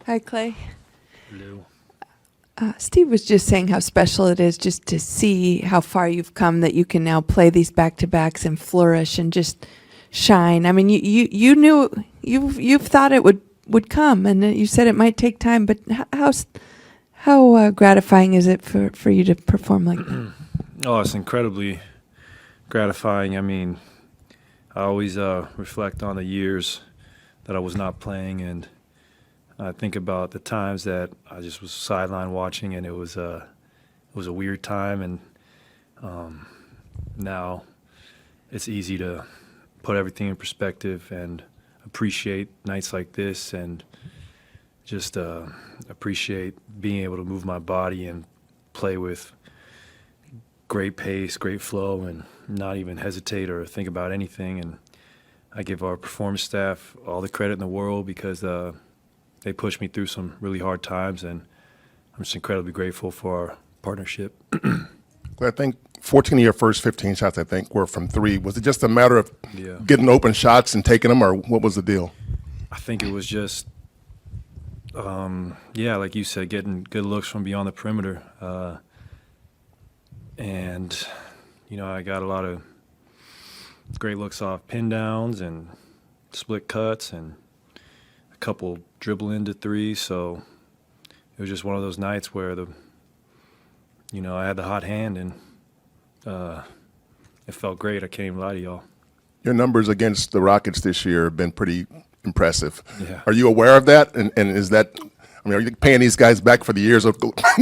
Hi, Klay. Hello. Steve was just saying how special it is just to see how far you've come, that you can now play these back-to-backs and flourish and just shine. I mean, you knew you've thought it would come, and you said it might take time. But how gratifying is it for you to perform like that? Oh, it's incredibly gratifying. I mean, I always reflect on the years that I was not playing, and I think about the times that I just was sideline watching, and it was a weird time. And now it's easy to put everything in perspective and appreciate nights like this, and just appreciate being able to move my body and play with great pace, great flow, and not even hesitate or think about anything. And I give our performance staff all the credit in the world, because they pushed me through some really hard times, and I'm just incredibly grateful for our partnership. I think 14 of your first 15 shots, I think, were from three. Was it just a matter of Yeah. getting open shots and taking them, or what was the deal? I think it was just, like you said, getting good looks from beyond the perimeter. And, I got a lot of great looks off pin downs and split cuts and a couple dribble into threes. So it was just one of those nights where I had the hot hand, and it felt great. I can't even lie to y'all. Your numbers against the Rockets this year have been pretty impressive. Yeah. Are you aware of that? And is that, are you paying these guys back for the years of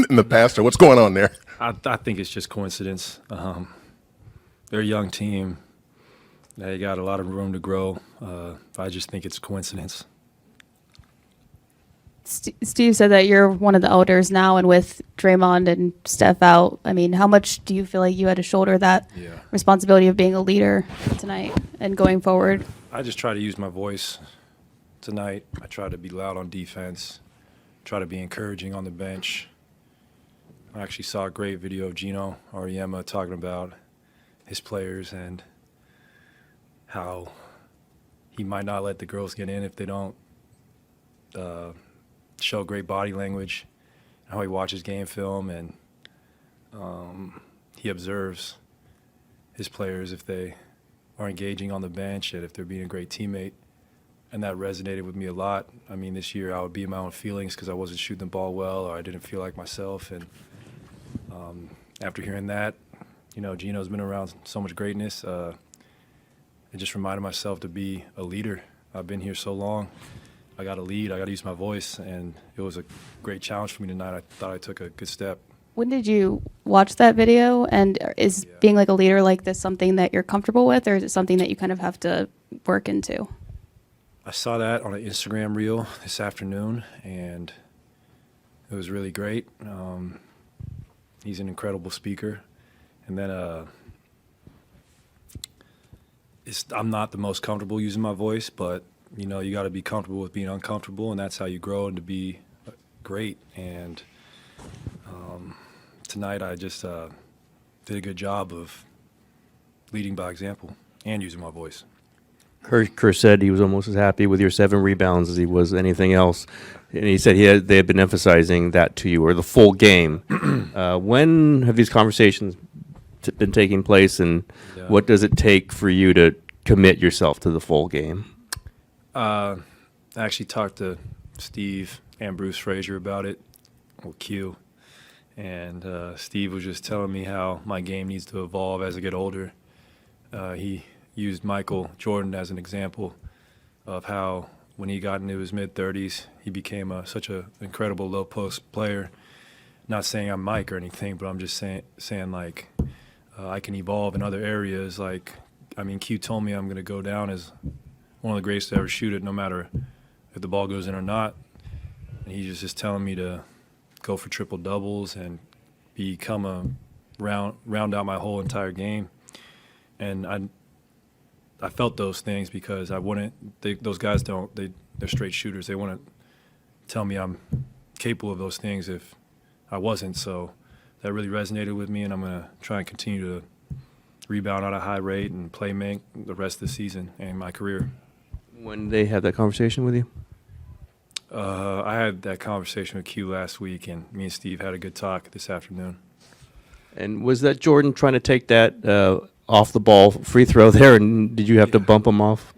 in the past, or what's going on there? I think it's just coincidence. They're a young team. They got a lot of room to grow. I just think it's coincidence. Steve said that you're one of the elders now, and with Draymond and Steph out, I mean, how much do you feel like you had to shoulder that responsibility of being a leader tonight and going forward? I just try to use my voice tonight. I try to be loud on defense, try to be encouraging on the bench. I actually saw a great video of Gino Auriemma talking about his players and how he might not let the girls get in if they don't show great body language, how he watches game film, and he observes his players if they are engaging on the bench and if they're being a great teammate. And that resonated with me a lot. I mean, this year I would be in my own feelings because I wasn't shooting the ball well, or I didn't feel like myself. And after hearing that, Gino's been around so much greatness. It just reminded myself to be a leader. I've been here so long. I got to lead. I got to use my voice. And it was a great challenge for me tonight. I thought I took a good step. When did you watch that video? And is being like a leader like this something that you're comfortable with, or is it something that you kind of have to work into? I saw that on an Instagram reel this afternoon, and it was really great. He's an incredible speaker. And then I'm not the most comfortable using my voice, but, you got to be comfortable with being uncomfortable, and that's how you grow into be great. And tonight I just did a good job of leading by example and using my voice. Kerr said he was almost as happy with your 7 rebounds as he was anything else. And he said they had been emphasizing that to you, or the full game. When have these conversations been taking place, and what does it take for you to commit yourself to the full game? I actually talked to Steve and Bruce Frazier about it, or Q. And Steve was just telling me how my game needs to evolve as I get older. He used Michael Jordan as an example of how when he got into his mid-30s, he became such an incredible low-post player. Not saying I'm Mike or anything, but I'm just saying like I can evolve in other areas. Q told me I'm going to go down as one of the greatest to ever shoot it, no matter if the ball goes in or not. And he's just telling me to go for triple doubles and become round out my whole entire game. And I felt those things because those guys they're straight shooters. They wouldn't tell me I'm capable of those things if I wasn't. So that really resonated with me, and I'm going to try and continue to rebound at a high rate and play make the rest of the season and my career. When they had that conversation with you? I had that conversation with Q last week, and me and Steve had a good talk this afternoon. And was that Jordan trying to take that off the ball free throw there, and did you have to bump him off?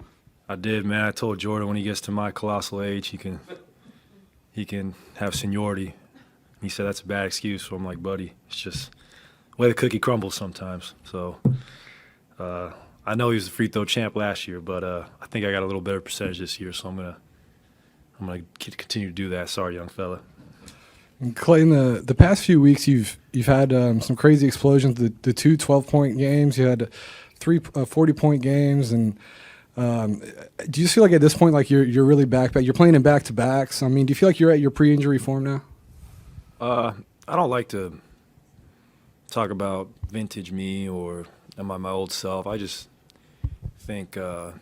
I did, man. I told Jordan when he gets to my colossal age, he can have seniority. He said that's a bad excuse. So I'm like, buddy, it's just the way the cookie crumbles sometimes. So I know he was the free throw champ last year, but I think I got a little better percentage this year. So I'm gonna continue to do that. Sorry, young fella. And Klay, in the past few weeks, you've had some crazy explosions. The two 12-point games, you had three 40-point games, and do you feel like at this point, like you're really back? You're playing in back-to-backs. I mean, do you feel like you're at your pre-injury form now? I don't like to talk about vintage me or am I my old self. I just think I'm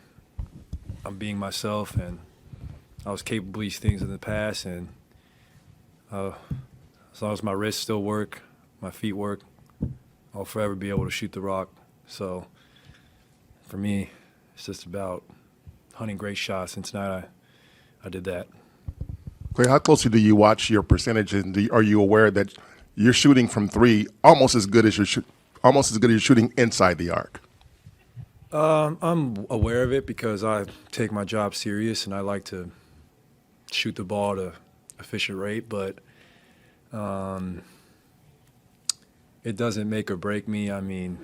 being myself, and I was capable of these things in the past, and as long as my wrists still work, my feet work, I'll forever be able to shoot the rock. So for me, it's just about hunting great shots, and tonight I did that. Klay, how closely do you watch your percentage, and are you aware that you're shooting from three almost as good as you're shooting inside the arc? I'm aware of it because I take my job serious, and I like to shoot the ball at an efficient rate, but it doesn't make or break me. I mean,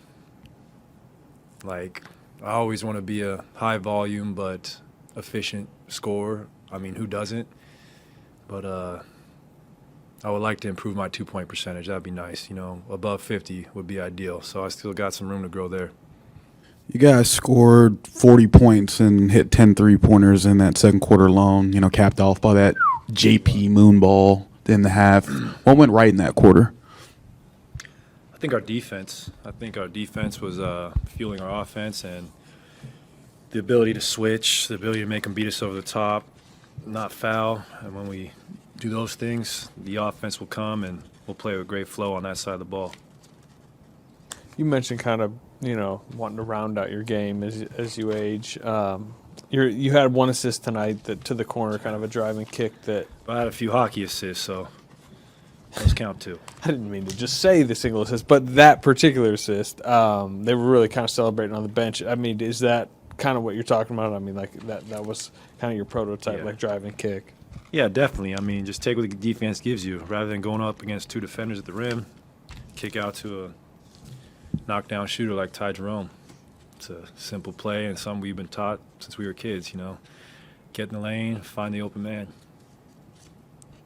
like, I always want to be a high volume but efficient scorer. I mean, who doesn't? But I would like to improve my two-point percentage. That'd be nice. You know, above 50 would be ideal. So I still got some room to grow there. You guys scored 40 points and hit 10 three-pointers in that second quarter alone, you know, capped off by that JP Moonball in the half. What went right in that quarter? I think our defense was fueling our offense, and the ability to switch, the ability to make them beat us over the top, not foul. And when we do those things, the offense will come, and we'll play with great flow on that side of the ball. You mentioned kind of, you know, wanting to round out your game as you age. You had one assist tonight that to the corner, kind of a driving kick that. But I had a few hockey assists, so those count too. I didn't mean to just say the single assist, but that particular assist, they were really kind of celebrating on the bench. I mean, is that kind of what you're talking about? I mean, like that was kind of your prototype, like driving kick. Yeah, definitely. I mean, just take what the defense gives you. Rather than going up against two defenders at the rim, kick out to a knockdown shooter like Ty Jerome. It's a simple play and something we've been taught since we were kids, you know. Get in the lane, find the open man.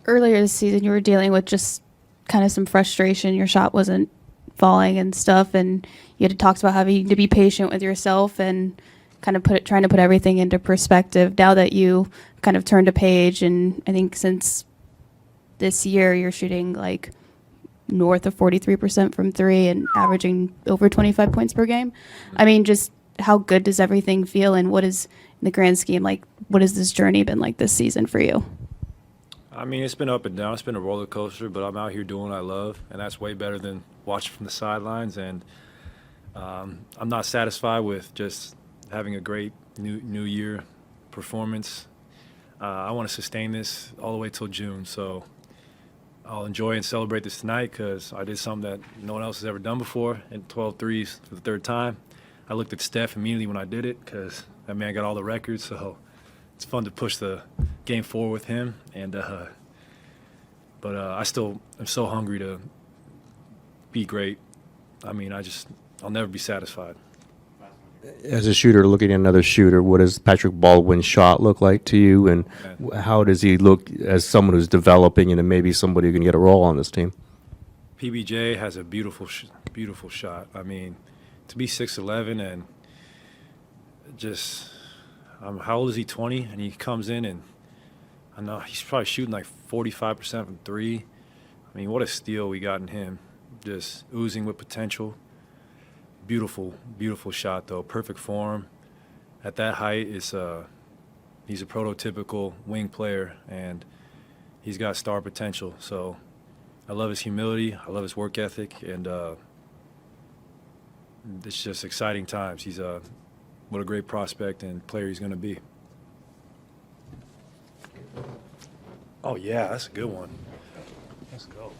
Earlier this season, you were dealing with just kind of some frustration. Your shot wasn't falling and stuff, and you had talked about having to be patient with yourself and kind of trying to put everything into perspective. Now that you kind of turned a page, and I think since this year you're shooting like north of 43% from three and averaging over 25 points per game. I mean, just how good does everything feel, and what is, in the grand scheme, like, what has this journey been like this season for you? I mean, it's been up and down. It's been a roller coaster, but I'm out here doing what I love, and that's way better than watching from the sidelines. And I'm not satisfied with just having a great new year performance. I want to sustain this all the way till June, so I'll enjoy and celebrate this tonight because I did something that no one else has ever done before, and 12 threes for the third time. I looked at Steph immediately when I did it because that man got all the records, so it's fun to push the game forward with him. And but I still am so hungry to be great. I mean, I'll never be satisfied. As a shooter, looking at another shooter, what does Patrick Baldwin's shot look like to you, and how does he look as someone who's developing and maybe somebody who can get a role on this team? PBJ has a beautiful shot. I mean, to be 6'11" and just how old is he? 20, and he comes in and I know he's probably shooting like 45% from three. I mean, what a steal we got in him. Just oozing with potential. Beautiful, beautiful shot though. Perfect form. At that height, he's a prototypical wing player, and he's got star potential. So I love his humility. I love his work ethic, and it's just exciting times. What a great prospect and player he's going to be. Oh yeah, that's a good one. Let's go.